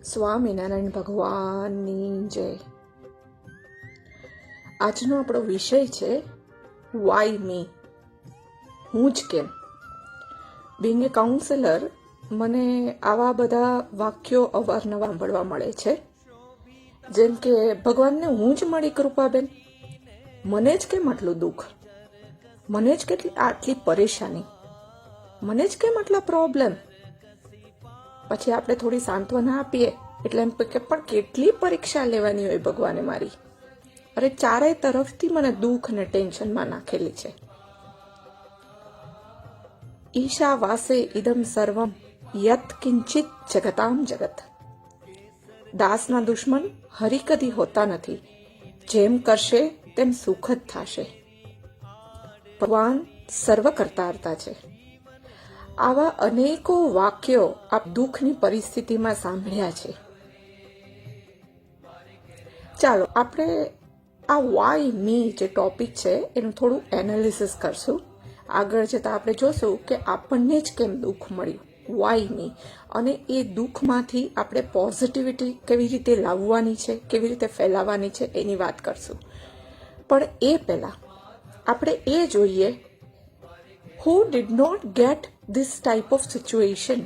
સ્વામિનારાયણ ભગવાનની જય. આજનો આપણો વિષય છે વાય મી, હું જ કેમ. બિંગ એ કાઉન્સેલર, મને આવા બધા વાક્યો અવારનવાર સાંભળવા મળે છે, જેમ કે ભગવાનને હું જ મળી કૃપાબેન, મને જ કેમ આટલું દુઃખ, મને જ આટલી પરેશાની, મને જ કેમ આટલા પ્રોબ્લેમ. પછી આપણે થોડી સાંત્વના આપીએ એટલે એમ કે પણ કેટલી પરીક્ષા લેવાની હોય ભગવાને મારી. અરે ચારેય તરફથી મને દુઃખ ને ટેન્શનમાં નાખેલી છે. ઈશા વાસે ઇદમ સર્વમ યત કિંચિત જગતામ જગત. દાસના દુશ્મન હરિ કદી હોતા નથી, જેમ કરશે તેમ સુખ જ થશે. ભગવાન સર્વ કરતા છે. આવા અનેકો વાક્યો આપ દુઃખની પરિસ્થિતિમાં સાંભળ્યા છે. ચાલો આપણે આ વાય મી જે ટોપિક છે એનું થોડું એનાલિસિસ કરશું. આગળ જતાં આપણે જોશું કે આપણને જ કેમ દુઃખ મળ્યું, વાય મી, અને એ દુઃખમાંથી આપણે પોઝિટિવિટી કેવી રીતે લાવવાની છે, કેવી રીતે ફેલાવવાની છે એની વાત કરશું. પણ એ પહેલાં આપણે એ જોઈએ, who did not get this type of situation?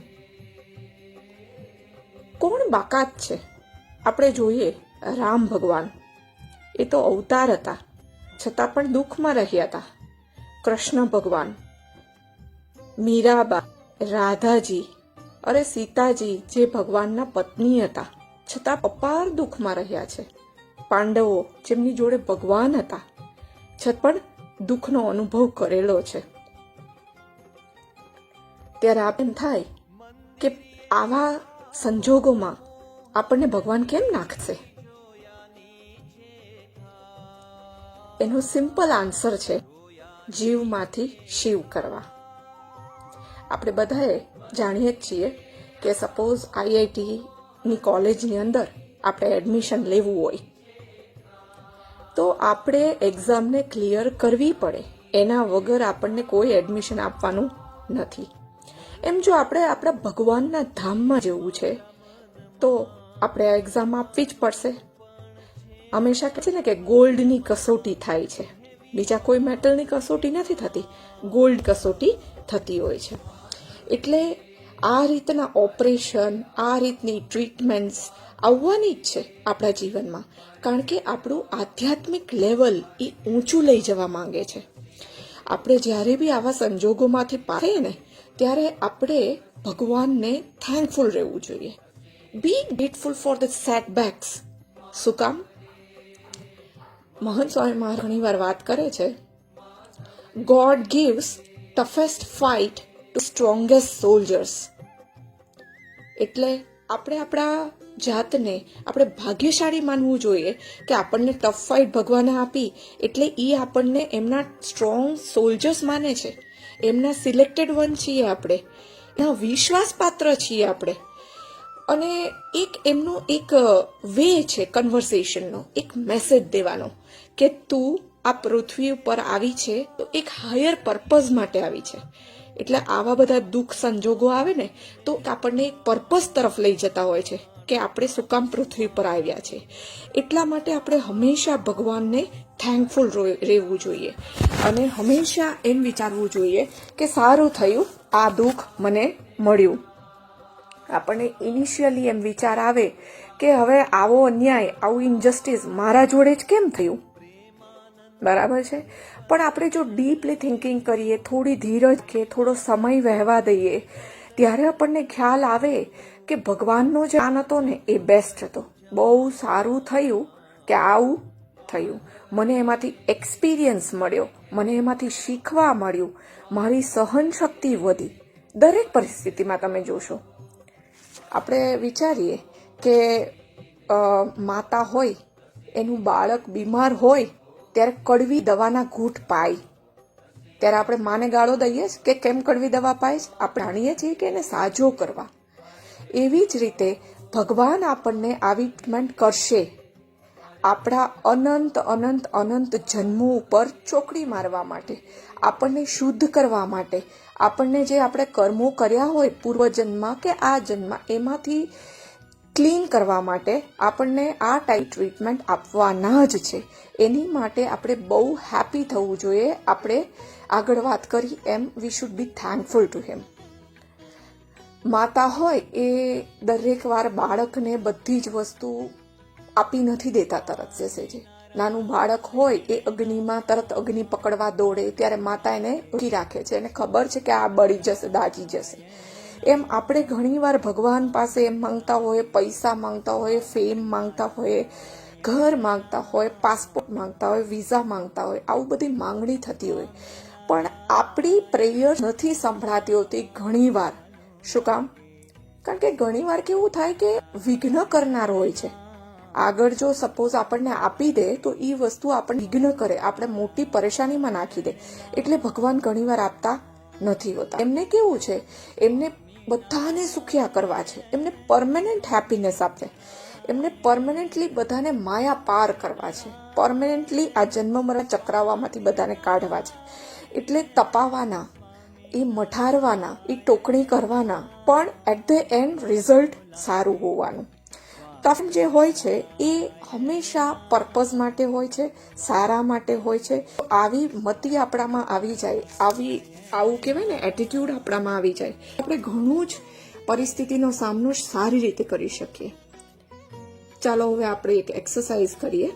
કોણ બાકાત છે? આપણે જોઈએ રામ ભગવાન, એ તો અવતાર હતા છતાં પણ દુઃખમાં રહ્યા હતા. કૃષ્ણ ભગવાન, મીરાબા, રાધાજી, અરે સીતાજી જે ભગવાનના પત્ની હતા છતાં અપાર દુઃખમાં રહ્યા છે. પાંડવો જેમની જોડે ભગવાન હતા છતાં પણ દુઃખનો અનુભવ કરેલો છે. ત્યારે આપણને થાય કે આવા સંજોગોમાં આપણને ભગવાન કેમ નાખશે? એનો સિમ્પલ આન્સર છે જીવમાંથી શિવ કરવા. આપણે બધાએ જાણીએ જ છીએ કે સપોઝ આઈઆઈટીની કોલેજની અંદર આપણે એડમિશન લેવું હોય તો આપણે એક્ઝામને ક્લિયર કરવી પડે, એના વગર આપણને કોઈ એડમિશન આપવાનું નથી. એમ જો આપણે આપણા ભગવાનના ધામમાં જવું છે તો આપણે આ એક્ઝામ આપવી જ પડશે. હંમેશા કહે છે ને કે ગોલ્ડની કસોટી થાય છે, બીજા કોઈ મેટલની કસોટી નથી થતી, ગોલ્ડ કસોટી થતી હોય છે. એટલે આ રીતના ઓપરેશન, આ રીતની ટ્રીટમેન્ટ્સ આવવાની જ છે આપણા જીવનમાં, કારણ કે આપણું આધ્યાત્મિક લેવલ એ ઊંચું લઈ જવા માંગે છે. આપણે જ્યારે બી આવા સંજોગોમાંથી પાડીએ ને ત્યારે આપણે ભગવાનને થેન્કફુલ રહેવું જોઈએ. બી ગ્રેટફુલ ફોર ધ સેટબેક્સ. શું કામ? મહંત સ્વામી મહારાજ ઘણી વાર વાત કરે છે, God gives toughest fight to strongest soldiers. એટલે આપણે આપણા જાતને આપણે ભાગ્યશાળી માનવું જોઈએ કે આપણને ટફ ફાઇટ ભગવાને આપી એટલે એ આપણને એમના સ્ટ્રોંગ સોલ્જર્સ માને છે, એમના સિલેક્ટેડ વન છીએ આપણે, એના વિશ્વાસપાત્ર છીએ આપણે. અને એક એમનો એક વે છે કન્વર્સેશનનો, એક મેસેજ દેવાનો કે તું આ પૃથ્વી ઉપર આવી છે તો એક હાયર પર્પઝ માટે આવી છે. એટલે આવા બધા દુઃખ સંજોગો આવે ને તો આપણને એક પર્પઝ તરફ લઈ જતા હોય છે કે આપણે શું કામ પૃથ્વી પર આવ્યા છે. એટલા માટે આપણે હંમેશા ભગવાનને થેન્કફુલ રહેવું જોઈએ અને હંમેશા એમ વિચારવું જોઈએ કે સારું થયું આ દુઃખ મને મળ્યું. આપણને ઇનિશિયલી એમ વિચાર આવે કે હવે આવો અન્યાય, આવું ઇનજસ્ટિસ મારા જોડે જ કેમ થયું? બરાબર છે. પણ આપણે જો ડીપલી થિંકિંગ કરીએ, થોડી ધીરજ કે થોડો સમય વહેવા દઈએ, ત્યારે આપણને ખ્યાલ આવે કે ભગવાનનો જે પ્લાન હતો ને એ બેસ્ટ હતો. બહુ સારું થયું કે આવું થયું. મને એમાંથી એક્સપિરિયન્સ મળ્યો, મને એમાંથી શીખવા મળ્યું, મારી સહન શક્તિ વધી. દરેક પરિસ્થિતિમાં તમે જોશો, આપણે વિચારીએ કે માતા હોય, એનું બાળક બીમાર હોય ત્યારે કડવી દવાના ઘૂંટ પાય, ત્યારે આપણે માને ગાળો દઈએ કે કેમ કડવી દવા પાય? આપણે જાણીએ છીએ કે એને સાજો કરવા. એવી જ રીતે ભગવાન આપણને આવી ટ્રીટમેન્ટ કરશે આપણા અનંત અનંત અનંત જન્મો ઉપર ચોકડી મારવા માટે, આપણને શુદ્ધ કરવા માટે, આપણને જે આપણે કર્મો કર્યા હોય પૂર્વજન્મમાં કે આ જન્મમાં એમાંથી ક્લીન કરવા માટે આપણને આ ટાઈપ ટ્રીટમેન્ટ આપવાના જ છે. એની માટે આપણે બહુ હેપી થવું જોઈએ. આપણે આગળ વાત કરી એમ we should be thankful to him. માતા હોય એ દરેક વાર બાળકને બધી જ વસ્તુ આપી નથી દેતા તરત જશે જે. નાનું બાળક હોય એ અગ્નિમાં તરત અગ્નિ પકડવા દોડે ત્યારે માતા એને રોકી રાખે છે. એને ખબર છે કે આ બળી જશે, દાજી જશે. એમ આપણે ઘણીવાર ભગવાન પાસે એમ માંગતા હોય, પૈસા માંગતા હોય, ફેમ માંગતા હોય, ઘર માંગતા હોય, પાસપોર્ટ માંગતા હોય, વિઝા માંગતા હોય, આવું બધી માંગણી થતી હોય, પણ આપણી પ્રેયર નથી સંભળાતી હોતી ઘણીવાર. શું કામ? કારણ કે ઘણીવાર કેવું થાય કે વિઘ્ન કરનાર હોય છે. આગળ જો સપોઝ આપણને આપી દે તો એ વસ્તુ આપણને વિઘ્ન કરે, આપણે મોટી પરેશાનીમાં નાખી દે. એટલે ભગવાન ઘણીવાર આપતા નથી હોતા. એમને કેવું છે, એમને બધાને સુખિયા કરવા છે, એમને પરમેનન્ટ હેપીનેસ આપે, એમને પરમેનન્ટલી બધાને માયા પાર કરવા છે, પરમેનન્ટલી આ જન્મ મરણ ચક્રાવામાંથી બધાને કાઢવા છે. એટલે તપાવવાના, એ મઠારવાના, એ ટોકણી કરવાના, પણ એટ ધ એન્ડ રિઝલ્ટ સારું હોવાનું. ટફ જે હોય છે એ હંમેશા પર્પઝ માટે હોય છે, સારા માટે હોય છે. આવી મતિ આપણામાં આવી જાય, આવું કહેવાય ને એટીટ્યુડ આપણામાં આવી જાય, આપણે ઘણું જ પરિસ્થિતિનો સામનો સારી રીતે કરી શકીએ. ચાલો હવે આપણે એક એક્સરસાઇઝ કરીએ.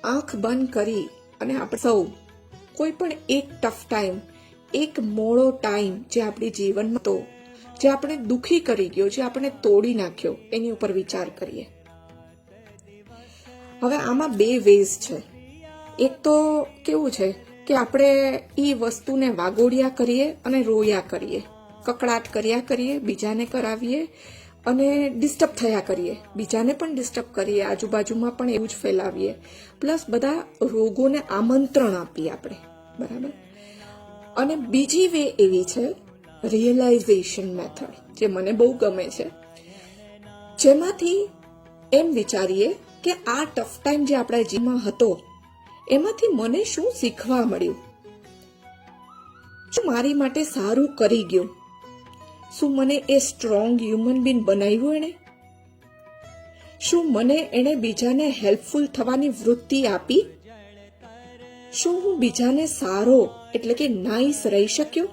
આંખ બંધ કરી અને આપણે સૌ કોઈ પણ એક ટફ ટાઈમ, એક મોડો ટાઈમ જે આપણી જીવનમાં તો જે આપણે દુખી કરી ગયો, જે આપણે તોડી નાખ્યો, એની ઉપર વિચાર કરીએ. હવે આમાં બે વેઝ છે. એક તો કેવું છે કે આપણે એ વસ્તુને વાગોડિયા કરીએ અને રોયા કરીએ, કકડાટ કર્યા કરીએ, બીજાને કરાવીએ અને ડિસ્ટર્બ થયા કરીએ, બીજાને પણ ડિસ્ટર્બ કરીએ, આજુબાજુમાં પણ એવું જ ફેલાવીએ, પ્લસ બધા રોગોને આમંત્રણ આપીએ આપણે. બરાબર. અને બીજી વે એવી છે રિયલાઇઝેશન મેથડ, જે મને બહુ ગમે છે, જેમાંથી એમ વિચારીએ કે આ ટફ ટાઈમ જે આપણા જીવનમાં હતો એમાંથી મને શું શીખવા મળ્યું, શું મારી માટે સારું કરી ગયું, શું મને એ સ્ટ્રોંગ હ્યુમન બીંગ બનાવ્યું એણે, શું મને એણે બીજાને હેલ્પફુલ થવાની વૃત્તિ આપી, શું હું બીજાને સારો એટલે કે નાઈસ રહી શક્યો.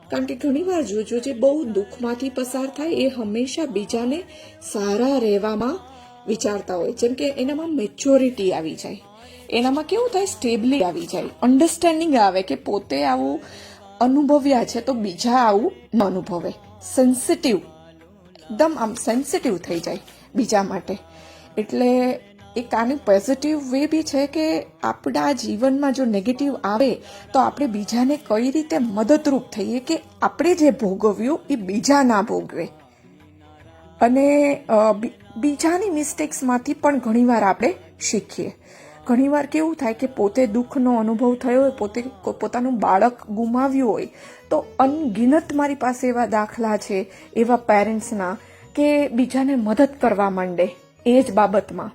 કારણ કે ઘણીવાર જોજો જે બહુ દુઃખમાંથી પસાર થાય એ હંમેશા બીજાને સારા રહેવામાં વિચારતા હોય. જેમ કે એનામાં મેચ્યોરિટી આવી જાય, એનામાં કેવું થાય, સ્ટેબિલિટી આવી જાય, અન્ડરસ્ટેન્ડિંગ આવે કે પોતે આવું અનુભવ્યા છે તો બીજા આવું ન અનુભવે. સેન્સિટિવ, એકદમ આમ સેન્સિટિવ થઈ જાય બીજા માટે. એટલે એક આની પોઝિટિવ વે બી છે કે આપણા જીવનમાં જો નેગેટિવ આવે તો આપણે બીજાને કઈ રીતે મદદરૂપ થઈએ કે આપણે જે ભોગવ્યું એ બીજા ના ભોગવે. અને બીજાની મિસ્ટેક્સમાંથી પણ ઘણીવાર આપણે શીખીએ. ઘણીવાર કેવું થાય કે પોતે દુઃખનો અનુભવ થયો હોય, પોતે પોતાનું બાળક ગુમાવ્યું હોય, તો અનગિનત મારી પાસે એવા દાખલા છે એવા પેરેન્ટ્સના કે બીજાને મદદ કરવા માંડે એ જ બાબતમાં,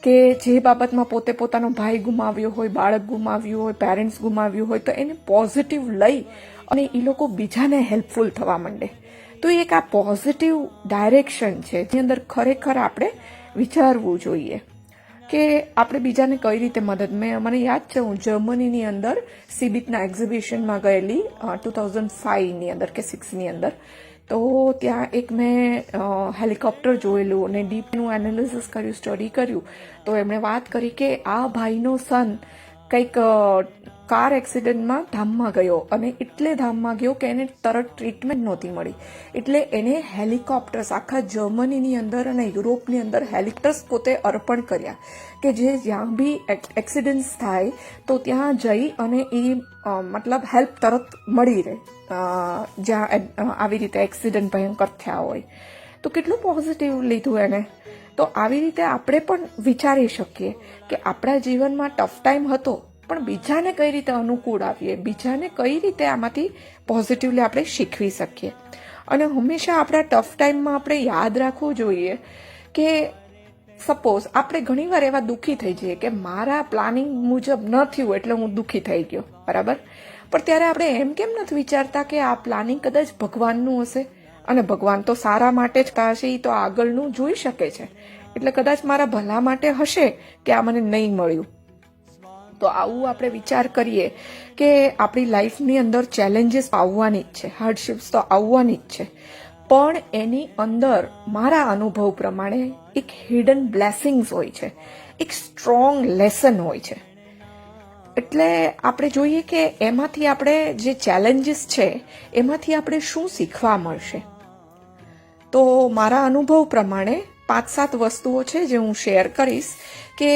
કે જે બાબતમાં પોતે પોતાનો ભાઈ ગુમાવ્યો હોય, બાળક ગુમાવ્યું હોય, પેરેન્ટ્સ ગુમાવ્યું હોય, તો એને પોઝિટિવ લઈ અને એ લોકો બીજાને હેલ્પફુલ થવા માંડે. તો એક આ પોઝિટિવ ડાયરેક્શન છે જેની અંદર ખરેખર આપણે વિચારવું જોઈએ કે આપણે બીજાને કઈ રીતે મદદ. મને યાદ છે હું જર્મનીની અંદર સીબીટના એક્ઝિબિશનમાં ગયેલી 2005ની અંદર કે 6ની અંદર. તો ત્યાં એક મેં હેલિકોપ્ટર જોયેલું અને ડીપનું એનાલિસિસ કર્યું, સ્ટડી કર્યું. તો એમણે વાત કરી કે આ ભાઈનો સન કંઈક કાર એક્સિડન્ટમાં ધામમાં ગયો અને એટલે ધામમાં ગયો કે એને તરત ટ્રીટમેન્ટ નહોતી મળી. એટલે એને હેલિકોપ્ટર્સ આખા જર્મનીની અંદર અને યુરોપની અંદર હેલિકોપ્ટર્સ પોતે અર્પણ કર્યા કે જે જ્યાં બી એક્સિડન્ટ્સ થાય તો ત્યાં જઈ અને એ મતલબ હેલ્પ તરત મળી રહે જ્યાં આવી રીતે એક્સિડન્ટ ભયંકર થયા હોય. તો કેટલું પોઝિટિવ લીધું એને. તો આવી રીતે આપણે પણ વિચારી શકીએ કે આપણા જીવનમાં ટફ ટાઈમ હતો પણ બીજાને કઈ રીતે અનુકૂળ આવીએ, બીજાને કઈ રીતે આમાંથી પોઝિટિવલી આપણે શીખવી શકીએ. અને હંમેશા આપણા ટફ ટાઈમમાં આપણે યાદ રાખવું જોઈએ કે સપોઝ આપણે ઘણીવાર એવા દુઃખી થઈ જઈએ કે મારા પ્લાનિંગ મુજબ ન થયું એટલે હું દુઃખી થઈ ગયો, બરાબર. પણ ત્યારે આપણે એમ કેમ નથી વિચારતા કે આ પ્લાનિંગ કદાચ ભગવાનનું હશે, અને ભગવાન તો સારા માટે જ હશે, એ તો આગળનું જોઈ શકે છે. એટલે કદાચ મારા ભલા માટે હશે કે આ મને નહીં મળ્યું. તો આવું આપણે વિચાર કરીએ કે આપણી લાઈફની અંદર ચેલેન્જીસ આવવાની જ છે, હાર્ડશિપ્સ તો આવવાની જ છે, પણ એની અંદર મારા અનુભવ પ્રમાણે એક હિડન બ્લેસિંગ્સ હોય છે, એક સ્ટ્રોંગ લેસન હોય છે. એટલે આપણે જોઈએ કે એમાંથી આપણે જે ચેલેન્જીસ છે એમાંથી આપણે શું શીખવા મળશે. તો મારા અનુભવ પ્રમાણે 5-7 વસ્તુઓ છે જે હું શેર કરીશ કે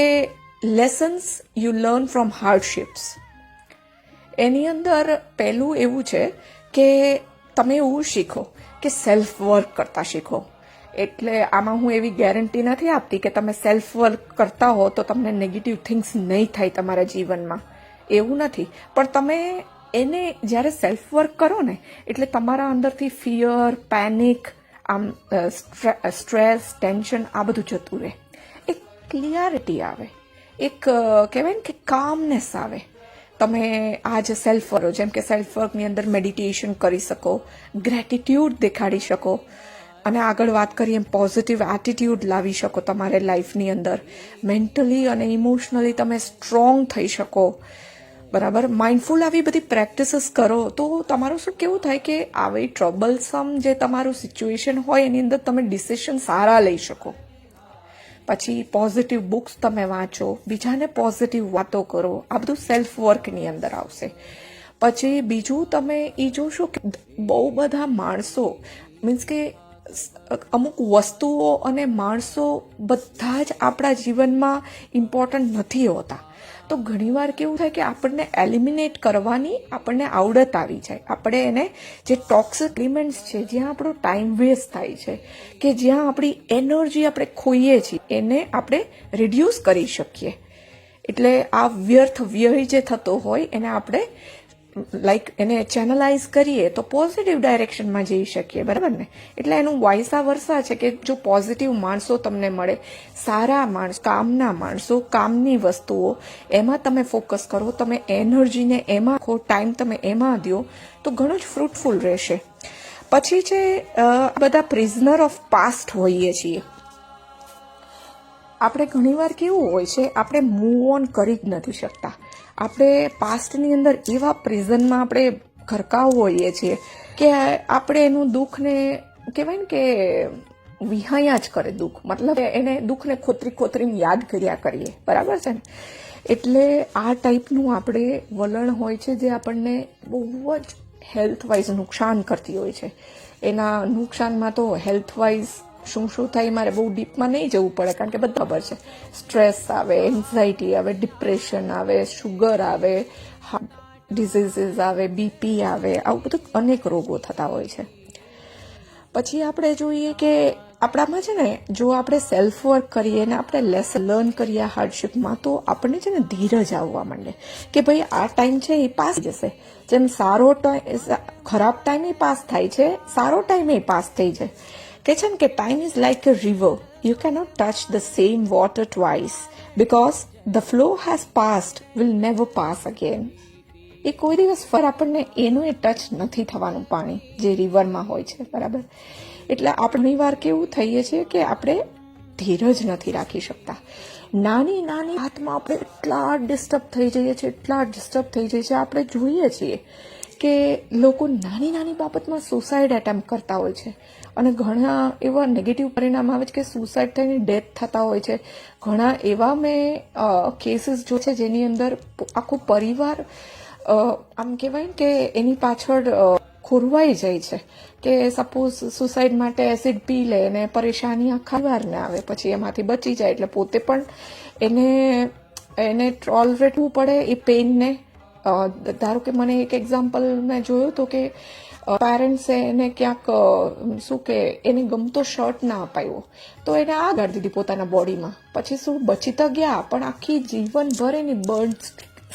લેસન્સ યુ લર્ન ફ્રોમ હાર્ડશિપ્સ. એની અંદર પહેલું એવું છે કે તમે એવું શીખો કે સેલ્ફ વર્ક કરતા શીખો. એટલે આમાં હું એવી ગેરંટી નથી આપતી કે તમે સેલ્ફ વર્ક કરતા હો તો તમને નેગેટિવ થિંગ્સ નહીં થાય તમારા જીવનમાં, એવું નથી. પણ તમે એને જ્યારે સેલ્ફ વર્ક કરો ને એટલે તમારા અંદરથી ફિયર, પેનિક, આમ સ્ટ્રેસ, ટેન્શન આ બધું જતું રહે. એક ક્લિયરિટી આવે, એક કહેવાય ને કે કામનેસ આવે. તમે આ જે સેલ્ફ વર્ક, જેમ કે સેલ્ફ વર્કની અંદર મેડિટેશન કરી શકો, ગ્રેટિટ્યૂડ દેખાડી શકો, અને આગળ વાત કરીએ એમ પોઝિટિવ એટીટ્યૂડ લાવી શકો તમારે લાઈફની અંદર. મેન્ટલી અને ઇમોશનલી તમે સ્ટ્રોંગ થઈ શકો, બરાબર. માઇન્ડફુલ આવી બધી પ્રેક્ટિસીસ કરો તો તમારું શું કેવું થાય કે આવી ટ્રબલસમ જે તમારું સિચ્યુએશન હોય એની અંદર તમે ડિસિઝન સારા લઈ શકો. પછી પોઝિટિવ બુક્સ તમે વાંચો, બીજાને પોઝિટિવ વાતો કરો, આ બધું સેલ્ફ વર્કની અંદર આવશે. પછી બીજું તમે એ જોશો કે બહુ બધા માણસો, મીન્સ કે અમુક વસ્તુઓ અને માણસો બધા જ આપણા જીવનમાં ઇમ્પોર્ટન્ટ નથી હોતા. તો ઘણીવાર કેવું થાય કે આપણને એલિમિનેટ કરવાની આપણને આવડત આવી જાય. આપણે એને જે ટોક્સિક એલિમેન્ટ્સ છે, જ્યાં આપણો ટાઈમ વેસ્ટ થાય છે, કે જ્યાં આપણી એનર્જી આપણે ખોઈએ છીએ, એને આપણે રિડ્યુસ કરી શકીએ. એટલે આ વ્યર્થ વ્યય જે થતો હોય એને આપણે એને ચેનલાઇઝ કરીએ તો પોઝિટિવ ડાયરેક્શનમાં જઈ શકીએ, બરાબર ને. એટલે એનું વાયસા વર્ષા છે કે જો પોઝિટિવ માણસો તમને મળે, સારા માણસો, કામના માણસો, કામની વસ્તુઓ, એમાં તમે ફોકસ કરો, તમે એનર્જીને એમાં ખો, ટાઈમ તમે એમાં દો તો ઘણું જ ફ્રૂટફુલ રહેશે. પછી છે બધા પ્રિઝનર ઓફ પાસ્ટ હોઈએ છીએ આપણે. ઘણીવાર કેવું હોય છે, આપણે મૂવ ઓન કરી જ નથી શકતા. આપણે પાસ્ટની અંદર એવા પ્રિઝનમાં આપણે ઘરકાવ હોઈએ છીએ કે આપણે એનું દુઃખને કહેવાય ને કે વિહાયા જ કરે દુઃખ, મતલબ એને દુઃખને ખોતરીને યાદ કર્યા કરીએ, બરાબર છે ને. એટલે આ ટાઈપનું આપણે વલણ હોય છે જે આપણને બહુ જ હેલ્થવાઇઝ નુકસાન કરતી હોય છે. એના નુકસાનમાં તો હેલ્થવાઇઝ શું થાય મારે બહુ ડીપમાં નહીં જવું પડે, કારણ કે બધા ખબર છે. સ્ટ્રેસ આવે, એન્ઝાઇટી આવે, ડિપ્રેશન આવે, શુગર આવે, ડિઝીઝીસ આવે, બીપી આવે, આવું બધું અનેક રોગો થતા હોય છે. પછી આપણે જોઈએ કે આપણામાં છે ને, જો આપણે સેલ્ફ વર્ક કરીએ ને આપણે લેસન લર્ન કરીએ હાર્ડશિપમાં, તો આપણને છે ને ધીરજ આવવા માંડે કે ભાઈ આ ટાઈમ છે એ પાસ જશે. જેમ સારો ટાઈમ, ખરાબ ટાઈમ એ પાસ થાય છે, સારો ટાઈમ એ પાસ થઈ જાય. કે છે ને કે time is like a river, you cannot touch the same water twice because the flow has passed will never pass again. એ કોઈ દિવસ ફર આપણને એનું એ ટચ નથી થવાનું પાણી જે રિવરમાં હોય છે, બરાબર. એટલે આપણે વાર કેવું થઈએ છીએ કે આપણે ધીરજ નથી રાખી શકતા. નાની નાની વાતમાં આપણે એટલા ડિસ્ટર્બ થઈ જઈએ છીએ, આપણે જોઈએ છીએ કે લોકો નાની નાની બાબતમાં સુસાઇડ એટેમ્પ્ટ કરતા હોય છે, અને ઘણા એવા નેગેટિવ પરિણામ આવે છે કે સુસાઇડ થઈને ડેથ થતા હોય છે. ઘણા એવા મેં કેસીસ જો છે જેની અંદર આખો પરિવાર આમ કહેવાય કે એની પાછળ ખોરવાઈ જાય છે. કે સપોઝ સુસાઇડ માટે એસિડ પી લે અને પરેશાની આખા વારને આવે, પછી એમાંથી બચી જાય એટલે પોતે પણ એને ટોલરેટ કરવું પડે એ પેઇનને. ધારો કે મને એક એક્ઝામ્પલ મેં જોયું હતું કે પેરેન્ટ્સે એને ક્યાંક શું કે એને ગમતો શર્ટ ના અપાયો તો એને આ ગાડી દીધી પોતાના બોડીમાં. પછી શું બચી તો ગયા, પણ આખી જીવનભર એની બર્ન્સ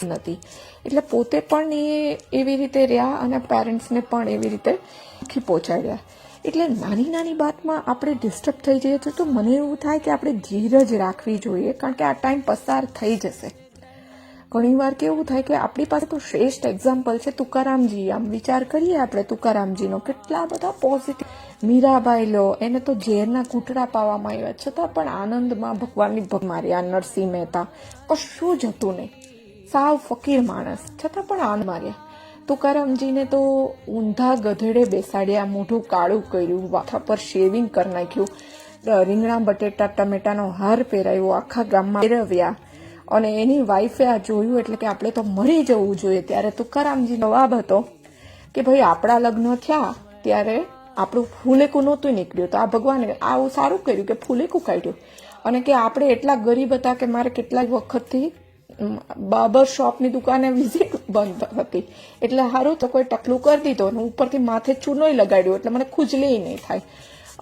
નથી. એટલે પોતે પણ એ એવી રીતે રહ્યા અને પેરેન્ટ્સને પણ એવી રીતે દુઃખી પહોંચાડ્યા. એટલે નાની નાની વાતમાં આપણે ડિસ્ટર્બ થઈ જઈએ તો મને એવું થાય કે આપણે ધીરજ રાખવી જોઈએ, કારણ કે આ ટાઈમ પસાર થઈ જશે, ઘણીવાર કેવું થાય કે આપણી પાસે તો શ્રેષ્ઠ એક્ઝામ્પલ છે તુકારામજી. આમ વિચાર કરીએ આપણે તુકારામજીનો, કેટલા બધા પોઝિટિવ. મીરાબાઈ લો, એને તો ઝેરના ઘૂંટડા પાવામાં આવ્યા છતાં પણ આનંદમાં ભગવાનની ભક્તિ મારી. આ નરસિંહ મહેતા કશું જ હતું નહીં, સાવ ફકીર માણસ, છતાં પણ આનંદ માર્યા. તુકારામજીને તો ઊંધા ગધેડે બેસાડ્યા, મોઢું કાળું કર્યું, માથા પર શેવિંગ કરી નાખ્યું, રીંગણા બટેટા ટમેટાનો હાર પહેરાવ્યો, આખા ગામમાં ફેરવ્યા. અને એની વાઈફે આ જોયું એટલે કે આપણે તો મરી જવું જોઈએ. ત્યારે તુકારામજીનો જવાબ હતો કે ભાઈ આપણા લગ્ન થયા ત્યારે આપણું ફૂલેકું નહોતું નીકળ્યું, તો આ ભગવાને આવું સારું કર્યું કે ફૂલેકું કાઢ્યું. અને કે આપણે એટલા ગરીબ હતા કે મારે કેટલાક વખતથી બાર્બર શોપની દુકાને વિઝિટ બંધ હતી, એટલે સારું તો કોઈ ટકલું કરી દીધો અને ઉપરથી માથે ચૂનોય લગાડ્યો એટલે મને ખુજલી નહીં થાય.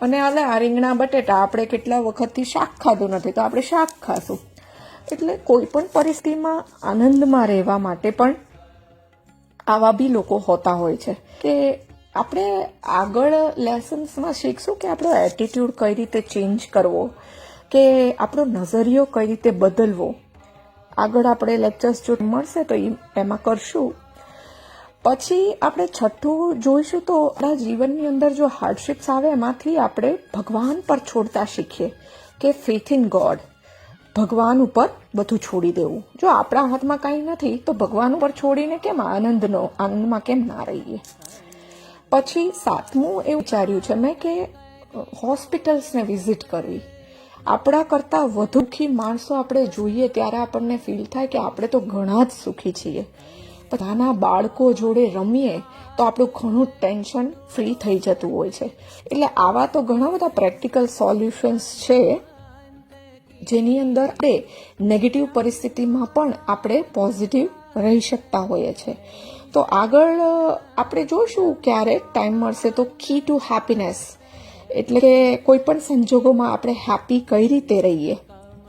અને આલે આ રીંગણા બટેટા આપણે કેટલા વખતથી શાક ખાધું નથી તો આપણે શાક ખાશું. એટલે કોઈ પણ પરિસ્થિતિમાં આનંદમાં રહેવા માટે પણ આવા બી લોકો હોતા હોય છે. કે આપણે આગળ લેસન્સમાં શીખશું કે આપણો એટીટ્યુડ કઈ રીતે ચેન્જ કરવો, કે આપણો નજરિયો કઈ રીતે બદલવો. આગળ આપણે લેક્ચર્સ જો મળશે તો એમાં કરશું. પછી આપણે છઠ્ઠું જોઈશું તો આપણા જીવનની અંદર જો હાર્ડશિપ્સ આવે એમાંથી આપણે ભગવાન પર છોડતા શીખીએ કે ફેથ ઇન ગોડ, ભગવાન ઉપર બધું છોડી દેવું. જો આપણા હાથમાં કંઈ નથી તો ભગવાન ઉપર છોડીને કેમ આનંદમાં કેમ ના રહીએ. પછી સાતમું એવું વિચાર્યું છે મેં કે હોસ્પિટલ્સને વિઝિટ કરવી. આપણા કરતાં વધુ સુખી માણસો આપણે જોઈએ ત્યારે આપણને ફીલ થાય કે આપણે તો ઘણા જ સુખી છીએ. બધાના બાળકો જોડે રમીએ તો આપણું ઘણું ટેન્શન ફ્રી થઈ જતું હોય છે. એટલે આવા તો ઘણા બધા પ્રેક્ટિકલ સોલ્યુશન્સ છે જેની અંદર આપણે નેગેટિવ પરિસ્થિતિમાં પણ આપણે પોઝિટિવ રહી શકતા હોઈએ છીએ. તો આગળ આપણે જોઈશું ક્યારેક ટાઈમ મળશે તો કી ટુ હેપીનેસ, એટલે કે કોઈ પણ સંજોગોમાં આપણે હેપી કઈ રીતે રહીએ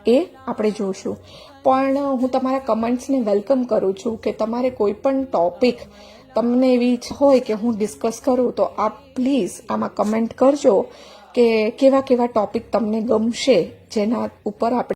એ આપણે જોઈશું. પણ હું તમારા કમેન્ટ્સને વેલકમ કરું છું કે તમારે કોઈ પણ ટોપિક તમને એવી હોય કે હું ડિસ્કસ કરું તો આપ પ્લીઝ આમાં કમેન્ટ કરજો કે કેવા કેવા ટોપિક તમને ગમશે જેના ઉપર આપણે